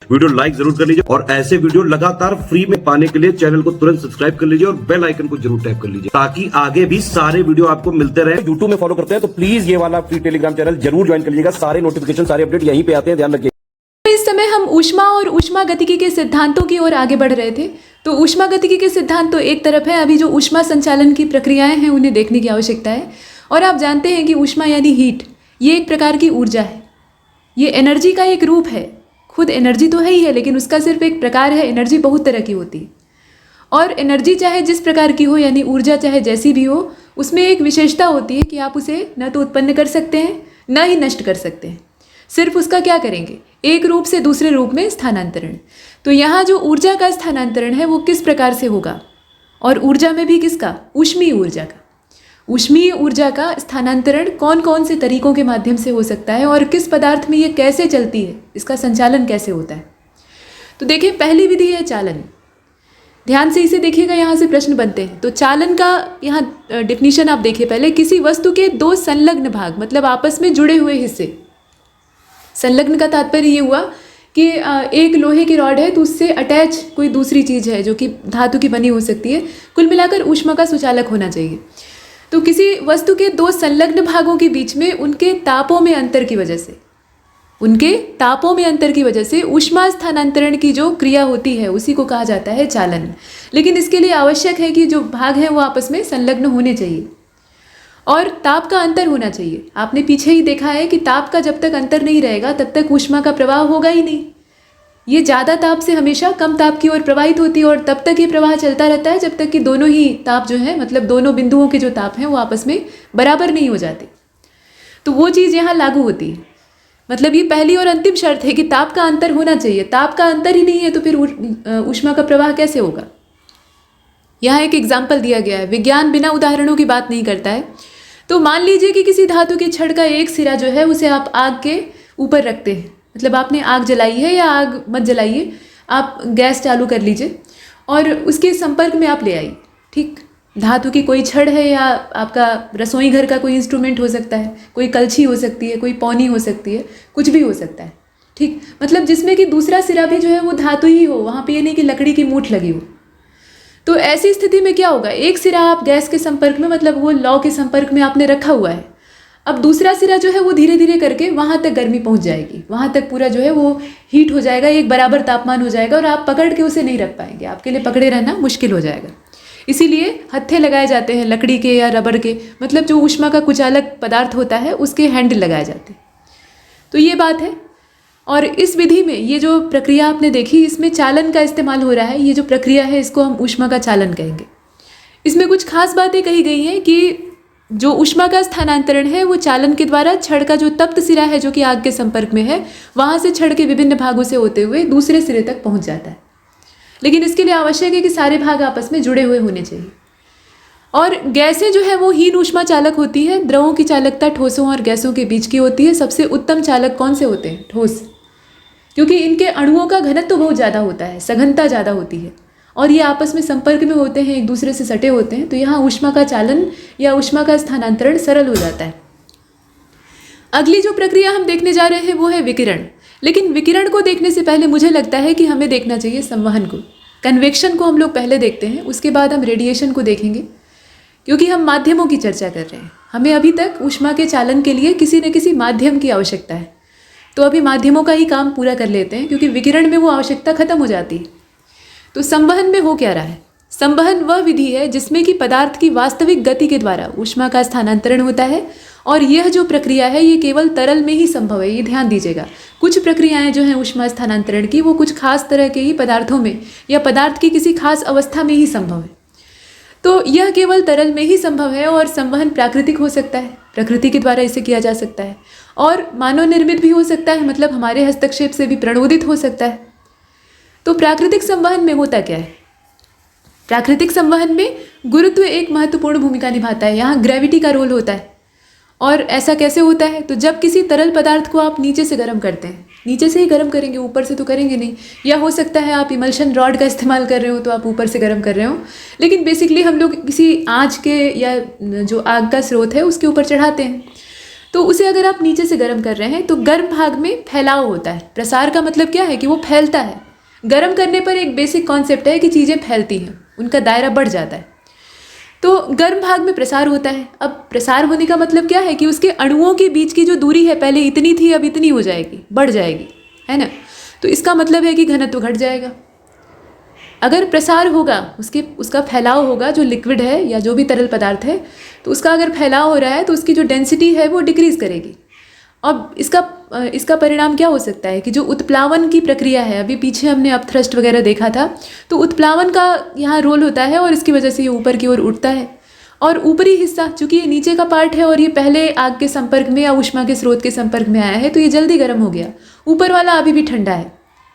Video like जरूर कर लीजिए और ऐसे वीडियो लगातार फ्री में पाने के लिए चैनल को तुरंत सब्सक्राइब कर लीजिए और बेल आइकन को जरूर टैप कर लीजिए ताकि आगे भी सारे वीडियो आपको मिलते रहे। यूट्यूब में फॉलो करते हैं तो प्लीज ये वाला फ्री टेलीग्राम चैनल जरूर ज्वाइन कर लीजिएगा। सारे नोटिफिकेशन सारे अपडेट यहीं पे आते हैं, ध्यान रखिए। इस समय हम ऊष्मा और ऊष्मागतिकी के सिद्धांतों की ओर आगे बढ़ रहे थे। तो ऊष्मागतिकी के सिद्धांत तो एक तरफ है, अभी जो ऊष्मा संचालन की प्रक्रियाएं हैं उन्हें देखने की आवश्यकता है। और आप जानते हैं कि ऊष्मा यानी हीट, ये एक प्रकार की ऊर्जा है, ये एनर्जी का एक रूप है। खुद एनर्जी तो है ही है, लेकिन उसका सिर्फ एक प्रकार है। एनर्जी बहुत तरह की होती है और एनर्जी चाहे जिस प्रकार की हो, यानी ऊर्जा चाहे जैसी भी हो, उसमें एक विशेषता होती है कि आप उसे न तो उत्पन्न कर सकते हैं न ही नष्ट कर सकते हैं। सिर्फ उसका क्या करेंगे, एक रूप से दूसरे रूप में स्थानांतरण। तो यहाँ जो ऊर्जा का स्थानांतरण है वो किस प्रकार से होगा, और ऊर्जा में भी किसका, ऊष्मीय ऊर्जा का। ऊष्मीय ऊर्जा का स्थानांतरण कौन कौन से तरीकों के माध्यम से हो सकता है और किस पदार्थ में ये कैसे चलती है, इसका संचालन कैसे होता है। तो देखिए, पहली विधि है चालन। ध्यान से इसे देखिएगा, यहाँ से प्रश्न बनते हैं। तो चालन का यहाँ डिफिनीशन आप देखिए पहले। किसी वस्तु के दो संलग्न भाग, मतलब आपस में जुड़े हुए हिस्से। संलग्न का तात्पर्य ये हुआ कि एक लोहे की रॉड है तो उससे अटैच कोई दूसरी चीज़ है जो कि धातु की बनी हो सकती है। कुल मिलाकर ऊष्मा का सुचालक होना चाहिए। तो किसी वस्तु के दो संलग्न भागों के बीच में उनके तापों में अंतर की वजह से ऊष्मा स्थानांतरण की जो क्रिया होती है उसी को कहा जाता है चालन। लेकिन इसके लिए आवश्यक है कि जो भाग हैं वो आपस में संलग्न होने चाहिए और ताप का अंतर होना चाहिए। आपने पीछे ही देखा है कि ताप का जब तक अंतर नहीं रहेगा तब तक ऊष्मा का प्रवाह होगा ही नहीं। ये ज़्यादा ताप से हमेशा कम ताप की ओर प्रवाहित होती है और तब तक ये प्रवाह चलता रहता है जब तक कि दोनों ही ताप जो है, मतलब दोनों बिंदुओं के जो ताप हैं वो आपस में बराबर नहीं हो जाते। तो वो चीज़ यहाँ लागू होती है। मतलब ये पहली और अंतिम शर्त है कि ताप का अंतर होना चाहिए। ताप का अंतर ही नहीं है तो फिर ऊष्मा का प्रवाह कैसे होगा। यहाँ एक एग्जाम्पल दिया गया है। विज्ञान बिना उदाहरणों की बात नहीं करता है। तो मान लीजिए कि किसी धातु के छड़ का एक सिरा जो है उसे आप आग के ऊपर रखते हैं। मतलब आपने आग जलाई है या आग मत जलाइए, आप गैस चालू कर लीजिए और उसके संपर्क में आप ले आइए। ठीक, धातु की कोई छड़ है या आपका रसोई घर का कोई इंस्ट्रूमेंट हो सकता है, कोई कलछी हो सकती है, कोई पौनी हो सकती है, कुछ भी हो सकता है। ठीक, मतलब जिसमें कि दूसरा सिरा भी जो है वो धातु ही हो, वहाँ पे ये नहीं कि लकड़ी की मूठ लगी हो। तो ऐसी स्थिति में क्या होगा, एक सिरा आप गैस के संपर्क में, मतलब वो लौ के संपर्क में आपने रखा हुआ है। अब दूसरा सिरा जो है वो धीरे धीरे करके वहाँ तक गर्मी पहुँच जाएगी, वहाँ तक पूरा जो है वो हीट हो जाएगा, एक बराबर तापमान हो जाएगा और आप पकड़ के उसे नहीं रख पाएंगे। आपके लिए पकड़े रहना मुश्किल हो जाएगा। इसीलिए हत्थे लगाए जाते हैं लकड़ी के या रबर के, मतलब जो ऊष्मा का कुचालक पदार्थ होता है उसके हैंडल लगाए जाते हैं। तो ये बात है। और इस विधि में ये जो प्रक्रिया आपने देखी, इसमें चालन का इस्तेमाल हो रहा है। ये जो प्रक्रिया है इसको हम ऊष्मा का चालन कहेंगे। इसमें कुछ खास बातें कही गई हैं कि जो ऊष्मा का स्थानांतरण है वो चालन के द्वारा छड़ का जो तप्त सिरा है जो कि आग के संपर्क में है, वहाँ से छड़ के विभिन्न भागों से होते हुए दूसरे सिरे तक पहुँच जाता है। लेकिन इसके लिए आवश्यक है कि सारे भाग आपस में जुड़े हुए होने चाहिए। और गैसें जो है वो हीन ऊष्मा चालक होती है। द्रवों की चालकता ठोसों और गैसों के बीच की होती है। सबसे उत्तम चालक कौन से होते हैं, ठोस, क्योंकि इनके अणुओं का घनत्व बहुत ज़्यादा होता है, सघनता ज़्यादा होती है और ये आपस में संपर्क में होते हैं, एक दूसरे से सटे होते हैं। तो यहाँ ऊष्मा का चालन या ऊष्मा का स्थानांतरण सरल हो जाता है। अगली जो प्रक्रिया हम देखने जा रहे हैं वो है विकिरण। लेकिन विकिरण को देखने से पहले मुझे लगता है कि हमें देखना चाहिए संवहन को। कन्वेक्शन को हम लोग पहले देखते हैं, उसके बाद हम रेडिएशन को देखेंगे, क्योंकि हम माध्यमों की चर्चा कर रहे हैं। हमें अभी तक ऊष्मा के चालन के लिए किसी न किसी माध्यम की आवश्यकता है। तो अभी माध्यमों का ही काम पूरा कर लेते हैं, क्योंकि विकिरण में वो आवश्यकता खत्म हो जाती है। तो संवहन में हो क्या रहा है, संवहन वह विधि है जिसमें कि पदार्थ की वास्तविक गति के द्वारा ऊष्मा का स्थानांतरण होता है। और यह जो प्रक्रिया है ये केवल तरल में ही संभव है। ये ध्यान दीजिएगा, कुछ प्रक्रियाएं जो हैं ऊष्मा स्थानांतरण की वो कुछ खास तरह के ही पदार्थों में या पदार्थ की किसी खास अवस्था में ही संभव है। तो यह केवल तरल में ही संभव है। और संवहन प्राकृतिक हो सकता है, प्रकृति के द्वारा इसे किया जा सकता है, और मानव निर्मित भी हो सकता है, मतलब हमारे हस्तक्षेप से भी प्रणोदित हो सकता है। तो प्राकृतिक संवहन में होता क्या है, प्राकृतिक संवहन में गुरुत्व एक महत्वपूर्ण भूमिका निभाता है। यहाँ ग्रेविटी का रोल होता है। और ऐसा कैसे होता है, तो जब किसी तरल पदार्थ को आप नीचे से गर्म करते हैं, नीचे से ही गर्म करेंगे, ऊपर से तो करेंगे नहीं। या हो सकता है आप इमल्शन रॉड का इस्तेमाल कर रहे हो तो आप ऊपर से गर्म कर रहे हो, लेकिन बेसिकली हम लोग किसी आँच के या जो आग का स्रोत है उसके ऊपर चढ़ाते हैं। तो उसे अगर आप नीचे से गर्म कर रहे हैं तो गर्म भाग में फैलाव होता है। प्रसार का मतलब क्या है कि वो फैलता है। गर्म करने पर एक बेसिक कॉन्सेप्ट है कि चीज़ें फैलती हैं, उनका दायरा बढ़ जाता है। तो गर्म भाग में प्रसार होता है। अब प्रसार होने का मतलब क्या है कि उसके अणुओं के बीच की जो दूरी है पहले इतनी थी, अब इतनी हो जाएगी, बढ़ जाएगी, है ना। तो इसका मतलब है कि घनत्व घट जाएगा। अगर प्रसार होगा, उसका फैलाव होगा, जो लिक्विड है या जो भी तरल पदार्थ है, तो उसका अगर फैलाव हो रहा है तो उसकी जो डेंसिटी है वो डिक्रीज़ करेगी। अब इसका परिणाम क्या हो सकता है कि जो उत्प्लावन की प्रक्रिया है, अभी पीछे हमने अपथ्रस्ट वगैरह देखा था, तो उत्प्लावन का यहाँ रोल होता है और इसकी वजह से ये ऊपर की ओर उठता है। और ऊपरी हिस्सा, चूँकि ये नीचे का पार्ट है और ये पहले आग के संपर्क में या ऊष्मा के स्रोत के संपर्क में आया है, तो ये जल्दी गर्म हो गया। ऊपर वाला अभी भी ठंडा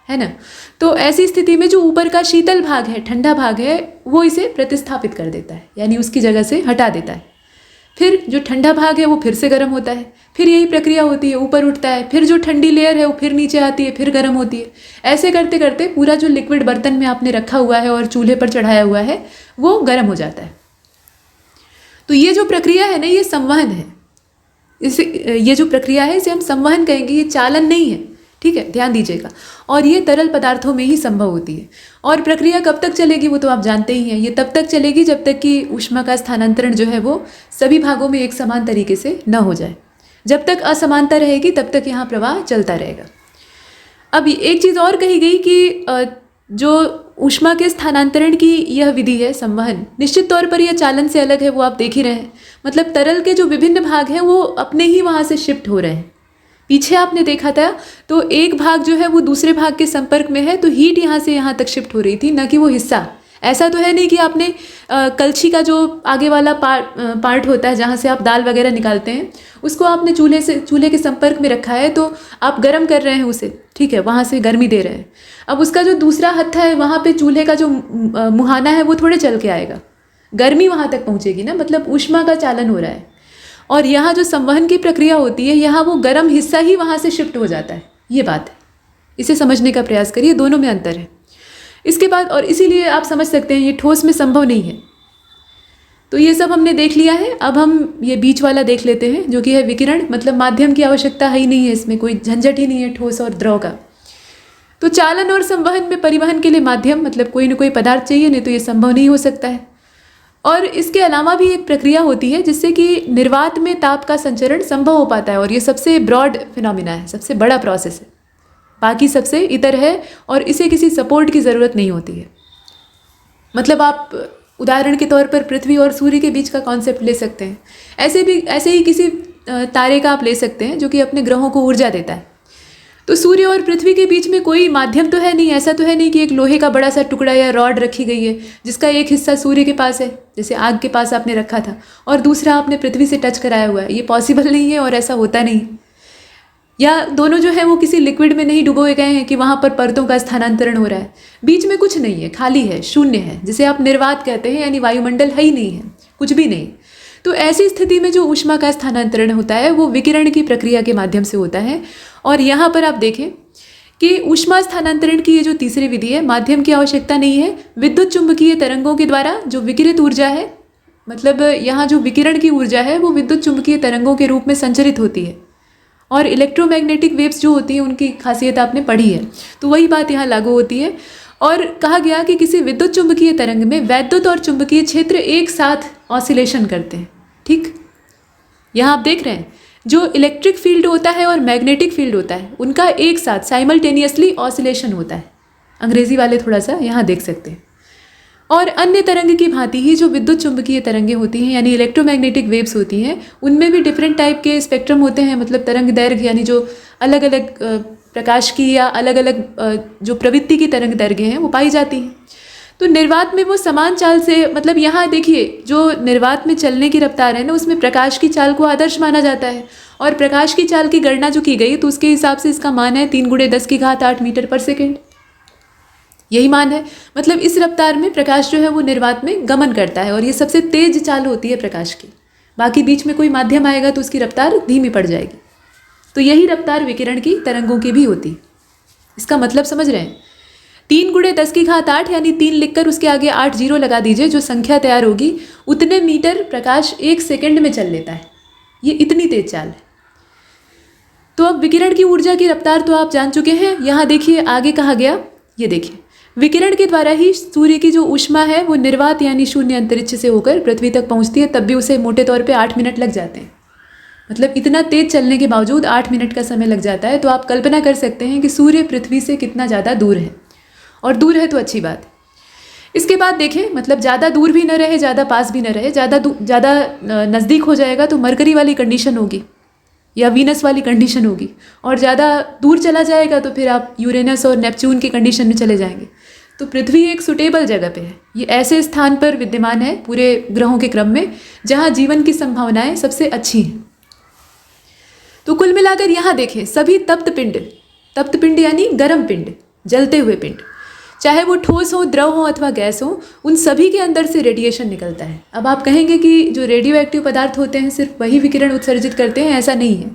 है ना। तो ऐसी स्थिति में जो ऊपर का शीतल भाग है, ठंडा भाग है, वो इसे प्रतिस्थापित कर देता है, यानी उसकी जगह से हटा देता है। फिर जो ठंडा भाग है वो फिर से गर्म होता है। फिर यही प्रक्रिया होती है, ऊपर उठता है, फिर जो ठंडी लेयर है वो फिर नीचे आती है, फिर गर्म होती है। ऐसे करते करते पूरा जो लिक्विड बर्तन में आपने रखा हुआ है और चूल्हे पर चढ़ाया हुआ है वो गर्म हो जाता है। तो ये जो प्रक्रिया है ना, ये संवहन है। ये जो प्रक्रिया है इसे हम संवहन कहेंगे, ये चालन नहीं है, ठीक है, ध्यान दीजिएगा। और ये तरल पदार्थों में ही संभव होती है। और प्रक्रिया कब तक चलेगी वो तो आप जानते ही हैं। ये तब तक चलेगी जब तक कि ऊष्मा का स्थानांतरण जो है वो सभी भागों में एक समान तरीके से न हो जाए। जब तक असमानता रहेगी तब तक यहाँ प्रवाह चलता रहेगा। अब एक चीज़ और कही गई कि जो ऊष्मा के स्थानांतरण की यह विधि है संवहन, निश्चित तौर पर यह चालन से अलग है, वो आप देख ही रहे हैं। मतलब तरल के जो विभिन्न भाग हैं वो अपने ही वहाँ से शिफ्ट हो रहे हैं। पीछे आपने देखा था तो एक भाग जो है वो दूसरे भाग के संपर्क में है, तो हीट यहाँ से यहाँ तक शिफ्ट हो रही थी, न कि वो हिस्सा। ऐसा तो है नहीं कि आपने कलछी का जो आगे वाला पार्ट होता है जहाँ से आप दाल वगैरह निकालते हैं, उसको आपने चूल्हे के संपर्क में रखा है, तो आप गर्म कर रहे हैं उसे, ठीक है, वहाँ से गर्मी दे रहे हैं। अब उसका जो दूसरा हत्था है वहाँ पे चूल्हे का जो मुहाना है वो थोड़े चल के आएगा, गर्मी वहाँ तक पहुँचेगी ना, मतलब ऊष्मा का चालन हो रहा है। और यहाँ जो संवहन की प्रक्रिया होती है, यहाँ वो गर्म हिस्सा ही वहाँ से शिफ्ट हो जाता है। ये बात है, इसे समझने का प्रयास करिए, दोनों में अंतर है। इसके बाद, और इसीलिए आप समझ सकते हैं ये ठोस में संभव नहीं है। तो ये सब हमने देख लिया है। अब हम ये बीच वाला देख लेते हैं जो कि है विकिरण। मतलब माध्यम की आवश्यकता है ही नहीं है, इसमें कोई झंझट ही नहीं है ठोस और द्रव का। तो चालन और संवहन में परिवहन के लिए माध्यम, मतलब कोई ना कोई पदार्थ चाहिए, नहीं तो ये संभव नहीं हो सकता है। और इसके अलावा भी एक प्रक्रिया होती है जिससे कि निर्वात में ताप का संचरण संभव हो पाता है, और ये सबसे ब्रॉड फिनोमिना है, सबसे बड़ा प्रोसेस है, बाकी सबसे इतर है, और इसे किसी सपोर्ट की ज़रूरत नहीं होती है। मतलब आप उदाहरण के तौर पर पृथ्वी और सूर्य के बीच का कॉन्सेप्ट ले सकते हैं। ऐसे ही किसी तारे का आप ले सकते हैं जो कि अपने ग्रहों को ऊर्जा देता है। तो सूर्य और पृथ्वी के बीच में कोई माध्यम तो है नहीं। ऐसा तो है नहीं कि एक लोहे का बड़ा सा टुकड़ा या रॉड रखी गई है जिसका एक हिस्सा सूर्य के पास है, जैसे आग के पास आपने रखा था, और दूसरा आपने पृथ्वी से टच कराया हुआ है। ये पॉसिबल नहीं है और ऐसा होता नहीं। या दोनों जो है वो किसी लिक्विड में नहीं डुबोए गए हैं कि वहाँ पर परतों का स्थानांतरण हो रहा है। बीच में कुछ नहीं है, खाली है, शून्य है, जिसे आप निर्वात कहते हैं, यानी वायुमंडल है ही नहीं है, कुछ भी नहीं। तो ऐसी स्थिति में जो ऊष्मा का स्थानांतरण होता है वो विकिरण की प्रक्रिया के माध्यम से होता है। और यहाँ पर आप देखें कि ऊष्मा स्थानांतरण की ये जो तीसरी विधि है, माध्यम की आवश्यकता नहीं है। विद्युत चुंबकीय तरंगों के द्वारा जो विकिरित ऊर्जा है, मतलब यहाँ जो विकिरण की ऊर्जा है वो विद्युत चुंबकीय तरंगों के रूप में संचरित होती है। और इलेक्ट्रोमैग्नेटिक वेव्स जो होती हैं उनकी खासियत आपने पढ़ी है, तो वही बात यहाँ लागू होती है। और कहा गया कि किसी विद्युत चुंबकीय तरंग में वैद्युत और चुंबकीय क्षेत्र एक साथ ऑसिलेशन करते हैं, ठीक। यहाँ आप देख रहे हैं जो इलेक्ट्रिक फील्ड होता है और मैग्नेटिक फील्ड होता है उनका एक साथ साइमल्टेनियसली ऑसिलेशन होता है। अंग्रेजी वाले थोड़ा सा यहाँ देख सकते हैं। और अन्य तरंग की भांति ही जो विद्युत चुंबकीय तरंगें होती हैं, यानी इलेक्ट्रोमैग्नेटिक वेव्स होती हैं, उनमें भी डिफरेंट टाइप के स्पेक्ट्रम होते हैं। मतलब तरंग दैर्घ्य, यानी जो अलग अलग प्रकाश की या अलग अलग जो प्रवृत्ति की तरंग दैर्घ्य हैं वो पाई जाती हैं। तो निर्वात में वो समान चाल से, मतलब यहाँ देखिए जो निर्वात में चलने की रफ्तार है ना, उसमें प्रकाश की चाल को आदर्श माना जाता है। और प्रकाश की चाल की गणना जो की गई तो उसके हिसाब से इसका मान है 3 × 10⁸ मीटर पर सेकेंड। यही मान है। मतलब इस रफ्तार में प्रकाश जो है वो निर्वात में गमन करता है, और ये सबसे तेज चाल होती है प्रकाश की। बाकी बीच में कोई माध्यम आएगा तो उसकी रफ्तार धीमी पड़ जाएगी। तो यही रफ्तार विकिरण की तरंगों की भी होती है। इसका मतलब समझ रहे हैं? 3 × 10⁸ यानी 3 लिखकर उसके आगे 8 जीरो लगा दीजिए, जो संख्या तैयार होगी उतने मीटर प्रकाश 1 सेकंड में चल लेता है। ये इतनी तेज चाल है। तो अब विकिरण की ऊर्जा की रफ्तार तो आप जान चुके हैं। यहाँ देखिए आगे कहा गया, ये देखिए विकिरण के द्वारा ही सूर्य की जो ऊष्मा है वो निर्वात यानी शून्य अंतरिक्ष से होकर पृथ्वी तक पहुँचती है, तब भी उसे मोटे तौर पे 8 मिनट लग जाते हैं। मतलब इतना तेज चलने के बावजूद 8 मिनट का समय लग जाता है। तो आप कल्पना कर सकते हैं कि सूर्य पृथ्वी से कितना ज़्यादा दूर है, और दूर है तो अच्छी बात है। इसके बाद देखें, मतलब ज़्यादा दूर भी न रहे, ज़्यादा पास भी न रहे, ज़्यादा नज़दीक हो जाएगा तो मरकरी वाली कंडीशन होगी या वीनस वाली कंडीशन होगी, और ज़्यादा दूर चला जाएगा तो फिर आप यूरेनस और नेपच्यून की कंडीशन में चले जाएंगे। तो पृथ्वी एक सुटेबल जगह पे है, ये ऐसे स्थान पर विद्यमान है पूरे ग्रहों के क्रम में जहाँ जीवन की संभावनाएं सबसे अच्छी हैं। तो कुल मिलाकर यहाँ देखें, सभी तप्त पिंड यानी गर्म पिंड, जलते हुए पिंड, चाहे वो ठोस हो, द्रव हो अथवा गैस हो, उन सभी के अंदर से रेडिएशन निकलता है। अब आप कहेंगे कि जो रेडियो एक्टिव पदार्थ होते हैं सिर्फ वही विकिरण उत्सर्जित करते हैं, ऐसा नहीं है।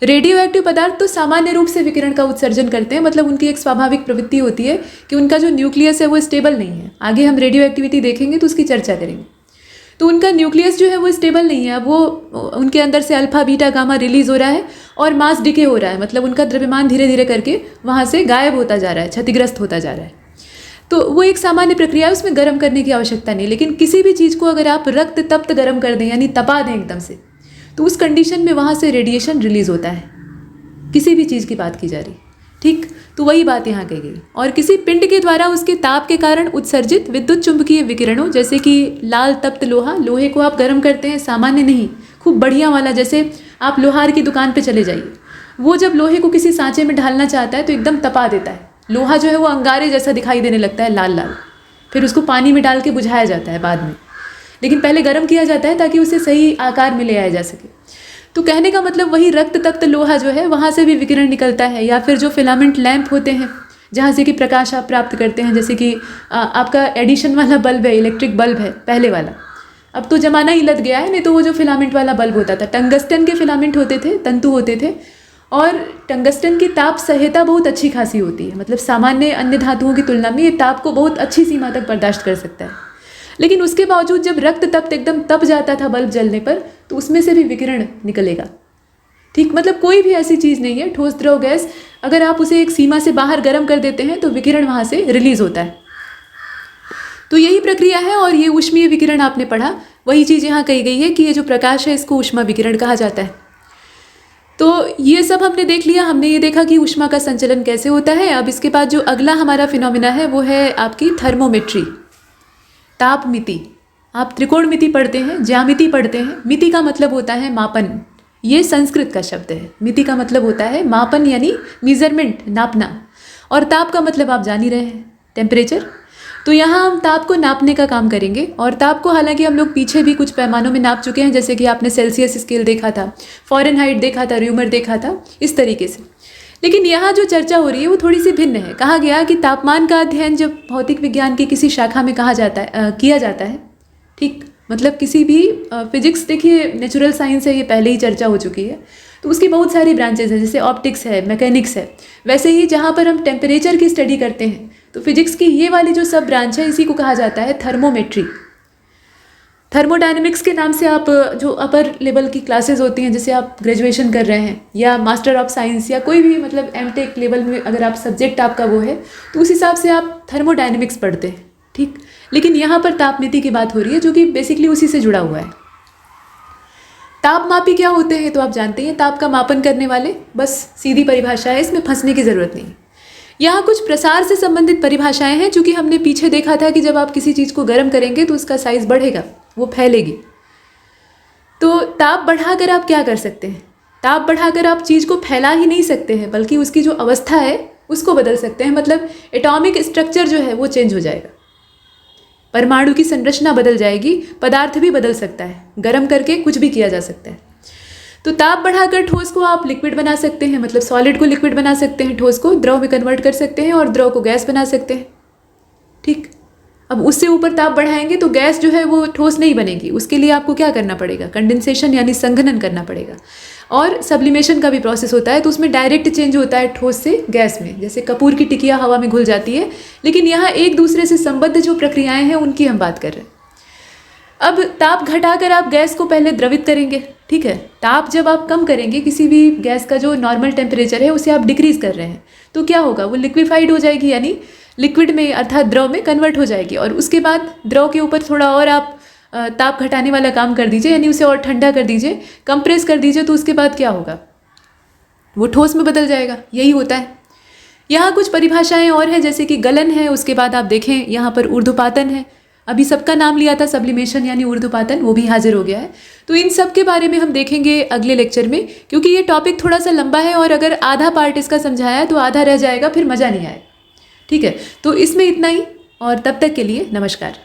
रेडियो एक्टिव पदार्थ तो सामान्य रूप से विकिरण का उत्सर्जन करते हैं, मतलब उनकी एक स्वाभाविक प्रवृत्ति होती है कि उनका जो न्यूक्लियस है वो स्टेबल नहीं है। आगे हम रेडियो एक्टिविटी देखेंगे तो उसकी चर्चा करेंगे। तो उनका न्यूक्लियस जो है वो स्टेबल नहीं है। अब वो उनके अंदर से अल्फा बीटा गामा रिलीज हो रहा है और मास डिके हो रहा है, मतलब उनका द्रव्यमान धीरे धीरे करके वहाँ से गायब होता जा रहा है, क्षतिग्रस्त होता जा रहा है। तो वो एक सामान्य प्रक्रिया है, उसमें गर्म करने की आवश्यकता नहीं। लेकिन किसी भी चीज़ को अगर आप रक्त तप्त गर्म कर दें यानी तपा दें एकदम से, तो उस कंडीशन में वहाँ से रेडिएशन रिलीज होता है। किसी भी चीज़ की बात की जा रही, ठीक, तो वही बात यहाँ कही गई। और किसी पिंड के द्वारा उसके ताप के कारण उत्सर्जित विद्युत चुंबकीय विकिरणों, जैसे कि लाल तप्त लोहा, लोहे को आप गर्म करते हैं, सामान्य नहीं, खूब बढ़िया वाला। जैसे आप लोहार की दुकान पे चले जाइए, वो जब लोहे को किसी सांचे में ढालना चाहता है तो एकदम तपा देता है। लोहा जो है वो अंगारे जैसा दिखाई देने लगता है, लाल लाल। फिर उसको पानी में डाल के बुझाया जाता है बाद में, लेकिन पहले गर्म किया जाता है ताकि उसे सही आकार में ले आया जा सके। तो कहने का मतलब वही रक्त तप्त लोहा जो है वहाँ से भी विकिरण निकलता है। या फिर जो फिलामेंट लैंप होते हैं जहाँ से कि प्रकाश आप प्राप्त करते हैं, जैसे कि आपका एडिशन वाला बल्ब है, इलेक्ट्रिक बल्ब है पहले वाला, अब तो ज़माना ही लद गया है। नहीं तो वो जो फिलामेंट वाला बल्ब होता था, टंगस्टन के फिलामेंट होते थे, तंतु होते थे, और टंगस्टन की ताप संहिता बहुत अच्छी खासी होती है। मतलब सामान्य अन्य धातुओं की तुलना में ये ताप को बहुत अच्छी सीमा तक बर्दाश्त कर सकता है। लेकिन उसके बावजूद जब रक्त तप्त एकदम तप जाता था बल्ब जलने पर, तो उसमें से भी विकिरण निकलेगा, ठीक। मतलब कोई भी ऐसी चीज़ नहीं है, ठोस द्रव गैस, अगर आप उसे एक सीमा से बाहर गर्म कर देते हैं तो विकिरण वहाँ से रिलीज होता है। तो यही प्रक्रिया है। और ये ऊष्मीय विकिरण आपने पढ़ा, वही चीज़ यहाँ कही गई है कि ये जो प्रकाश है इसको ऊष्मा विकिरण कहा जाता है। तो ये सब हमने देख लिया, हमने ये देखा कि ऊष्मा का संचलन कैसे होता है। अब इसके बाद जो अगला हमारा फिनोमिना है वो है आपकी थर्मोमेट्री, ताप मिति। आप त्रिकोणमिति पढ़ते हैं, ज्यामिति पढ़ते हैं। मिति का मतलब होता है मापन, ये संस्कृत का शब्द है। मिति का मतलब होता है मापन यानी मेजरमेंट, नापना। और ताप का मतलब आप जान ही रहे हैं, टेम्परेचर। तो यहाँ हम ताप को नापने का काम करेंगे। और ताप को हालांकि हम लोग पीछे भी कुछ पैमानों में नाप चुके हैं, जैसे कि आपने सेल्सियस स्केल देखा था, फॉरेनहाइट देखा था, र्यूमर देखा था, इस तरीके से। लेकिन यहाँ जो चर्चा हो रही है वो थोड़ी सी भिन्न है। कहा गया कि तापमान का अध्ययन जब भौतिक विज्ञान की किसी शाखा में किया जाता है, ठीक, मतलब किसी भी फिजिक्स, देखिए नेचुरल साइंस है, ये पहले ही चर्चा हो चुकी है, तो उसकी बहुत सारी ब्रांचेज हैं, जैसे ऑप्टिक्स है, मैकेनिक्स है। वैसे ही जहाँ पर हम टेम्परेचर की स्टडी करते हैं, तो फिजिक्स की ये वाली जो सब ब्रांच है इसी को कहा जाता है थर्मोमेट्री। थर्मोडायनेमिक्स के नाम से आप जो अपर लेवल की क्लासेस होती हैं, जैसे आप ग्रेजुएशन कर रहे हैं या मास्टर ऑफ साइंस या कोई भी मतलब एमटेक लेवल में अगर आप सब्जेक्ट आपका वो है, तो उस हिसाब से आप थर्मोडायनेमिक्स पढ़ते हैं, ठीक। लेकिन यहाँ पर तापमिति की बात हो रही है, जो कि बेसिकली उसी से जुड़ा हुआ है। तापमापी क्या होते हैं तो आप जानते हैं, ताप का मापन करने वाले, बस सीधी परिभाषा है, इसमें फंसने की ज़रूरत नहीं। यहाँ कुछ प्रसार से संबंधित परिभाषाएं हैं, चूँकि हमने पीछे देखा था कि जब आप किसी चीज़ को गर्म करेंगे तो उसका साइज़ बढ़ेगा, वो फैलेगी। तो ताप बढ़ाकर आप क्या कर सकते हैं? ताप बढ़ाकर आप चीज़ को फैला ही नहीं सकते हैं, बल्कि उसकी जो अवस्था है उसको बदल सकते हैं। मतलब एटॉमिक स्ट्रक्चर जो है वो चेंज हो जाएगा, परमाणु की संरचना बदल जाएगी, पदार्थ भी बदल सकता है, गर्म करके कुछ भी किया जा सकता है। तो ताप बढ़ाकर ठोस को आप लिक्विड बना सकते हैं, मतलब सॉलिड को लिक्विड बना सकते हैं, ठोस को द्रव में कन्वर्ट कर सकते हैं और द्रव को गैस बना सकते हैं, ठीक। अब उससे ऊपर ताप बढ़ाएंगे तो गैस जो है वो ठोस नहीं बनेगी, उसके लिए आपको क्या करना पड़ेगा? कंडेंसेशन यानी संघनन करना पड़ेगा। और सब्लिमेशन का भी प्रोसेस होता है, तो उसमें डायरेक्ट चेंज होता है ठोस से गैस में, जैसे कपूर की टिकिया हवा में घुल जाती है। लेकिन यहाँ एक दूसरे से संबद्ध जो प्रक्रियाएं हैं उनकी हम बात कर रहे हैं। अब ताप घटाकर आप गैस को पहले द्रवित करेंगे, ठीक है। ताप जब आप कम करेंगे, किसी भी गैस का जो नॉर्मल टेम्परेचर है उसे आप डिक्रीज़ कर रहे हैं, तो क्या होगा, वो लिक्विफाइड हो जाएगी, यानी लिक्विड में अर्थात द्रव में कन्वर्ट हो जाएगी। और उसके बाद द्रव के ऊपर थोड़ा और आप ताप घटाने वाला काम कर दीजिए, यानी उसे और ठंडा कर दीजिए, कंप्रेस कर दीजिए, तो उसके बाद क्या होगा, वो ठोस में बदल जाएगा। यही होता है। यहाँ कुछ परिभाषाएं और हैं, जैसे कि गलन है, उसके बाद आप देखें यहाँ पर ऊर्ध्वपातन है, अभी सबका नाम लिया था सब्लिमेशन यानी ऊर्ध्वपातन, वो भी हाजिर हो गया है। तो इन सब के बारे में हम देखेंगे अगले लेक्चर में, क्योंकि ये टॉपिक थोड़ा सा लंबा है और अगर आधा पार्ट इसका समझाया है तो आधा रह जाएगा, फिर मज़ा नहीं आएगा। ठीक है, तो इसमें इतना ही, और तब तक के लिए नमस्कार।